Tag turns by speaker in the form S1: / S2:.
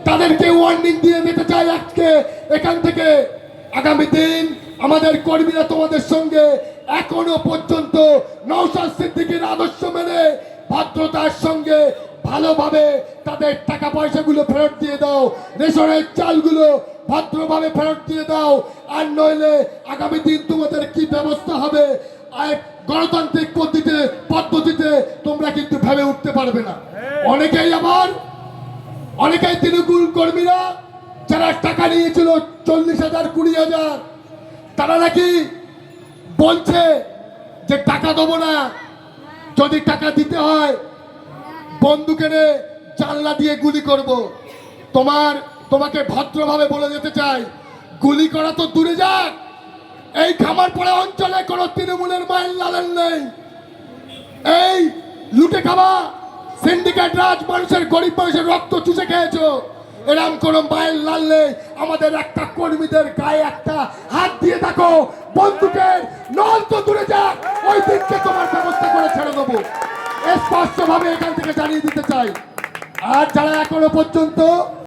S1: তাদেরকে ওয়ার্নিং দিয়ে দিতে চাই আজকে এখান থেকে। আগামী দিন আমাদের কর্মীরা তোমাদের সঙ্গে এখনো পর্যন্ত নওশাদ সিদ্দিকীর আদর্শ মেনে ভদ্রতার সঙ্গে ভালোভাবে তাদের টাকা পয়সাগুলো ফেরত দিয়ে দাও, রেশনের চালগুলো ভদ্রভাবে ফেরত দিয়ে দাও। আর নইলে আগামী দিন তোমাদের কি ব্যবস্থা হবে গণতান্ত্রিক পদ্ধতিতে তোমরা কিন্তু ভেবে উঠতে পারবে না। অনেকেই তৃণমূল কর্মীরা যারা টাকা নিয়েছিল 40,000 20,000, তারা নাকি বলছে যে টাকা দেবো না, যদি টাকা দিতে হয় বন্দুকের জানলা দিয়ে গুলি করব। তোমাকে ভদ্রভাবে বলে যেতে চাই, গুলি করা তো দূরে যাক, এই খামারপাড়া অঞ্চলে কোনো তৃণমূলের মাইল লালেন নেই। এই লুটে খাওয়া সিন্ডিকেট রাজ মানুষের, গরিব মানুষের রক্ত চুষে খেয়েছো, এরকম কোনো মাইল লাললে আমাদের একটা কর্মীদের গায়ে একটা হাত দিয়ে থাকো, বন্দুকের নল তো দূরে যাক, ওই দিনকে তোমার ব্যবস্থা করে ছেড়ে দেবো, স্পষ্টভাবে এখান থেকে জানিয়ে দিতে চাই। আর যারা এখনো পর্যন্ত